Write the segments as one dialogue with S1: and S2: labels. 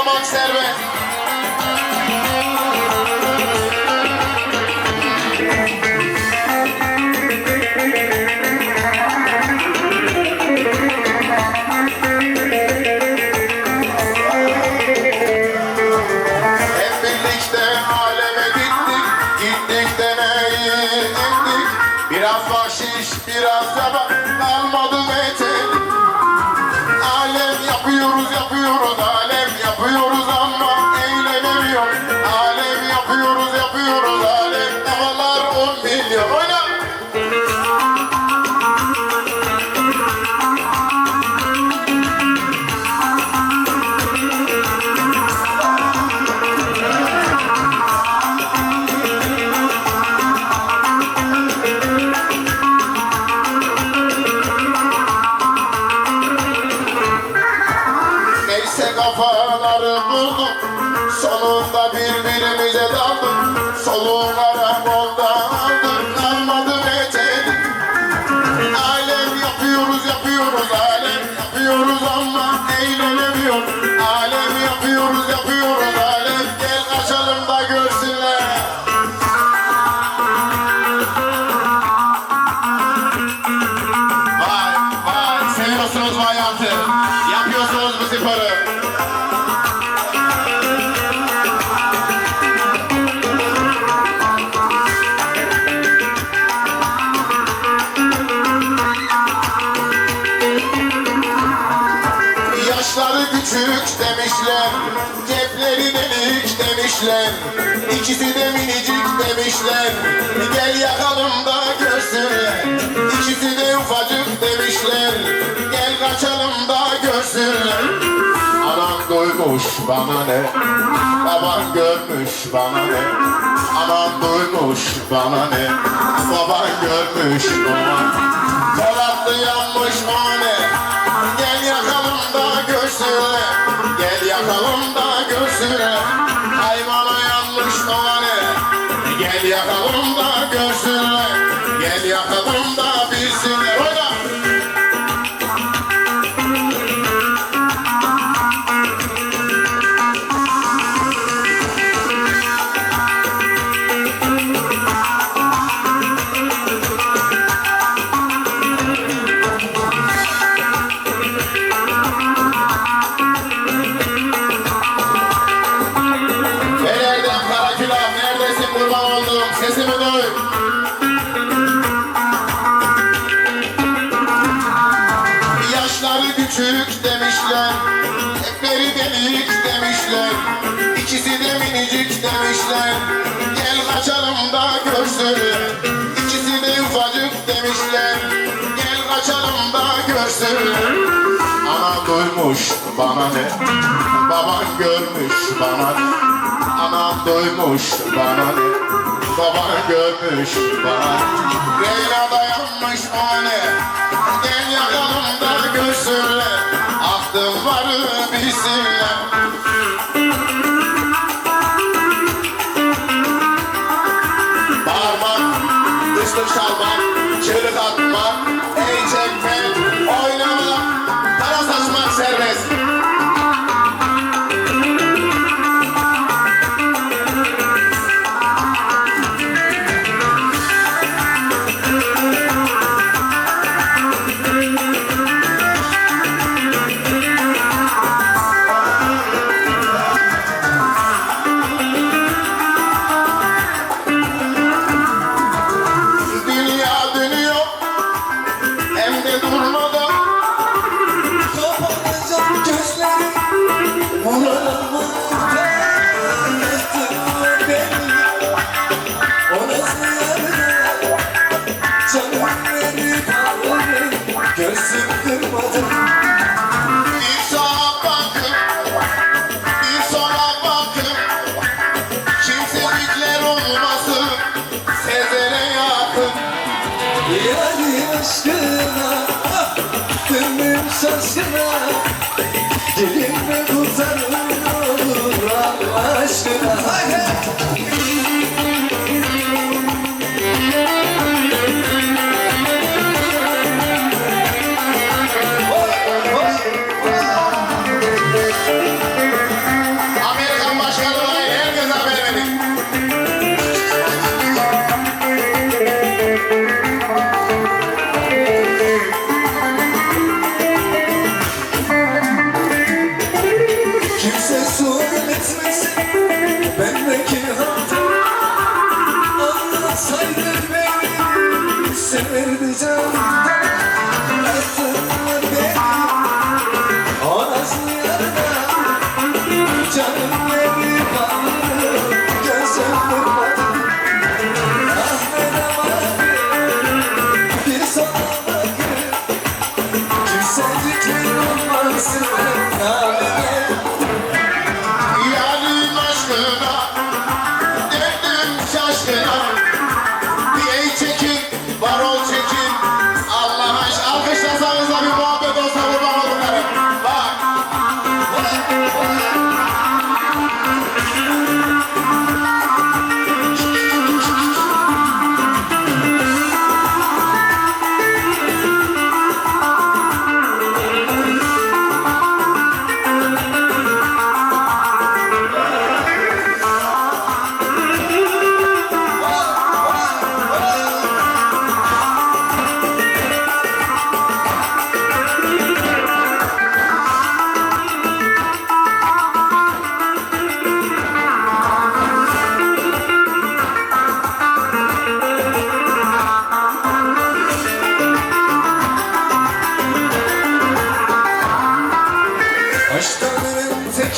S1: Yaşamak serbest. Hep birlikte aleme gittik, gittik deneyi ettik. Biraz bahşiş, biraz çaba, kalmadı metelik. Alem yapıyoruz, yapıyoruz, alem yapıyoruz ama eğlenemiyor. Alem yapıyoruz, yapıyoruz, alem kafalar 10 milyon. Oyna! Neyse kafaları bulduk, sonunda birbirimize daldık. Soluğu karakolda aldık, kalmadı metelik. Alem yapıyoruz, yapıyoruz, alem yapıyoruz ama eğlenemiyor. Alem yapıyoruz, yapıyoruz, alem gel kaçalım da görsünler. Vay vay, seviyorsunuz bu hayatı, yapıyorsunuz bu sporu. Yaşları küçük demişler, cepleri delik demişler. İkisi de minicik demişler, gel yakalım da görsünler. İkisi de ufacık demişler, gel kaçalım da görsünler. Anan duymuş bana ne, baban görmüş bana ne. Anan duymuş bana ne, baban görmüş bana. Polatlı yanmış o ne, gel yakalım da görsünler. Gel yakalım da görsünler. Haymana yanmış o ne, gel yakalım da görsünler. Gel yakalım da bilsinler. Oyna! Nereden kara külahım, neredesin kurban olduğum, sesimi duy. Yaşları küçük demişler, cepleri delik demişler. İkisi de minicik demişler, gel kaçalım da görsünler. İkisi de ufacık demişler, gel kaçalım da görsünler. Ana duymuş bana ne, baban görmüş bana ne. Anam doymuş bana ne, baban görmüş bana ne. Leyla dayanmış o ne, gel yakalım da görsünler. Aklım varı bilsinler. Bağırmak, dışlık çalmak, çığlık atmak, el çekmek, oynamak, para saçmak serbest.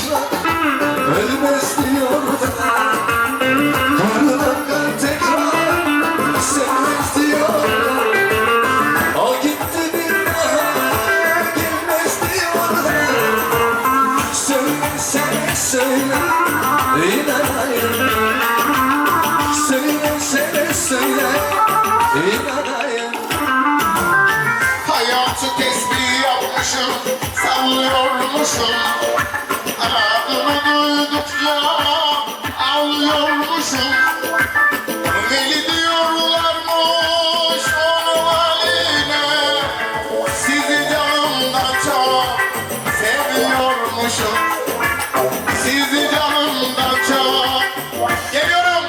S2: tekrar ölmez diyorlar. Kırılan tekrar sevmez diyorlar. O gitti bir daha gelmez diyorlar. Söylesene söyle inanayım. Söylesene söyle inanayım.
S1: Hayatı tesbih yapmışım, sallıyormuşum. Adını duydukça ağlıyormuşum. Veli diyorlarmış onun haline. Sizi canımdan çok seviyormuşum. Sizi canımdan çok. Geliyorum.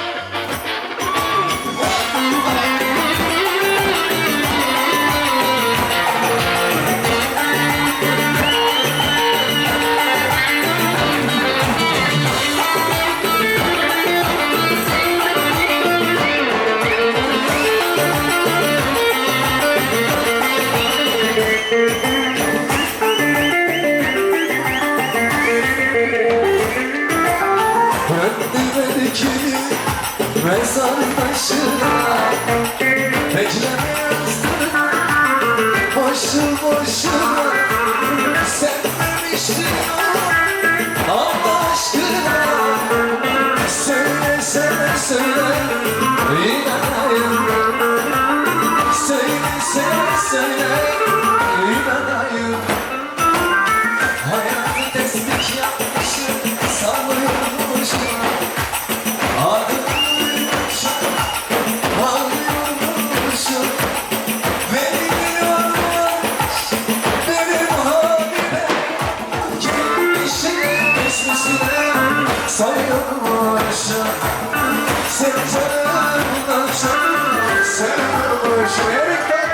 S2: Döndüler ki mezar taşına, bekleme yazdım boşu boşuna. Sevmemiştim Allah aşkına. Söylesene söyle inanayım. Söylesene söyle inanayım. Hayatı tesbih yapmışım, sallıyormuşum. Adını duymuşum, ağlıyormuşum. Beni biliyormuş, benim habime. Gitmişim geçmişine sayıyormuşum. Seni canımdan çok seviyormuşum. Erik'ten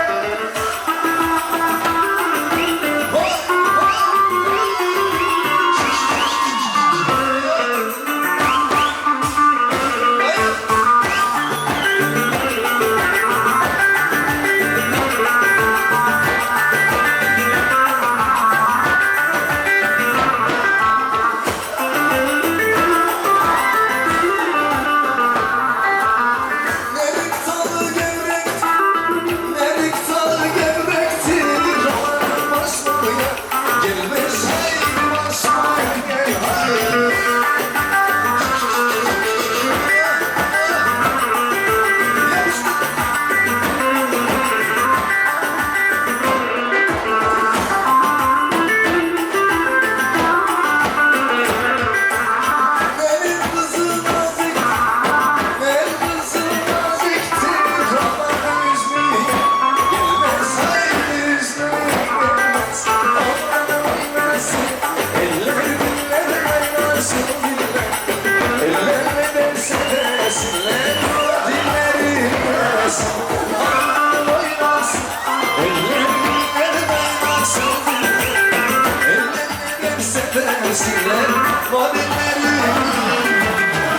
S2: sevsinler vadimleri.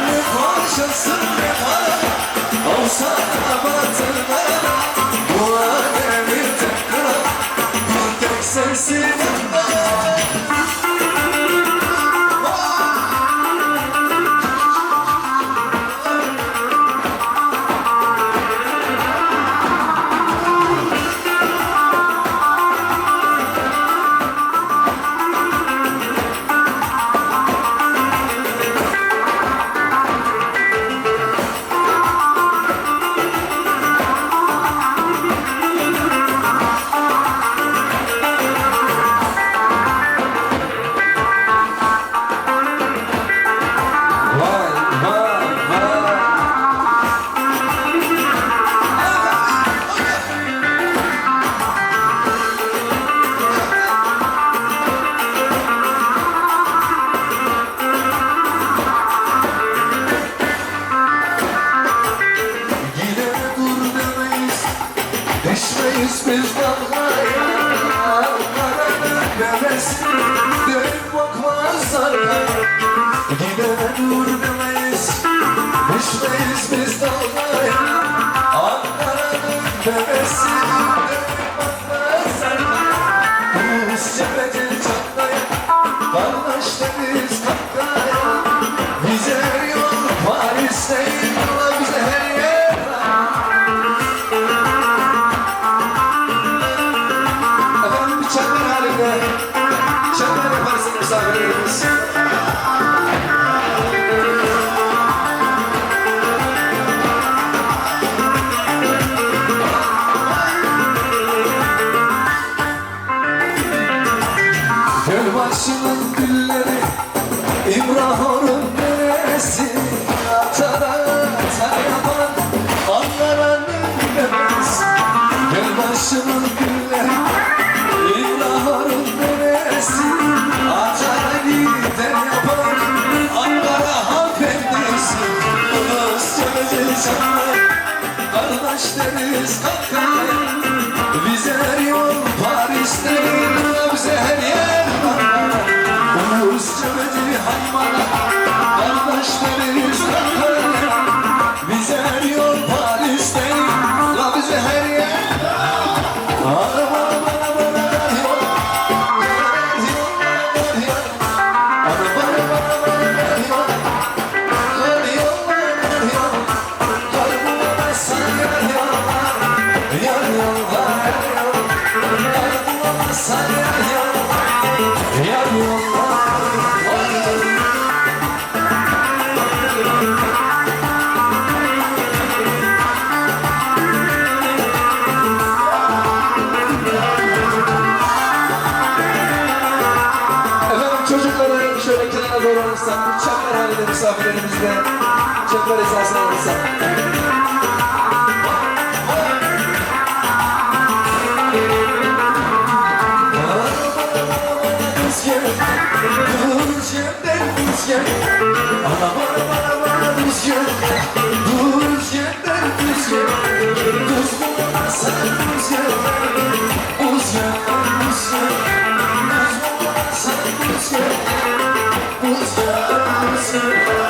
S2: Ne konuşasın ne para olsa da batırma. Bu alemi tekrar bir tek sensin bana. Düşmeyiz biz dalgaya, Ankara'nın bebesi, dönüp bakmazlar. Gidene dur demeyiz, düşmeyiz biz dalgaya, Ankara'nın bebesi, dönüp bakmazlar. Biz cephece çatlaya, kardeşleriz. başlarız kalkar. Bize her yol Paris'ten, bize her yer var. Rusça ve Haymana, kardeşleriz kalkar. Bize her yol Paris'ten, bize her yer var. Çocukları şöyle kenara doğru alırsak, çaklar halinde misafirlerimizle çaklar esasına alırsak. Ana bana rüzgar, bu rüzgardan rüzgar. Kız bulamazsan rüzgar, rüzgar, rüzgar. Kız bulamazsan rüzgar, rüzgar, rüzgar.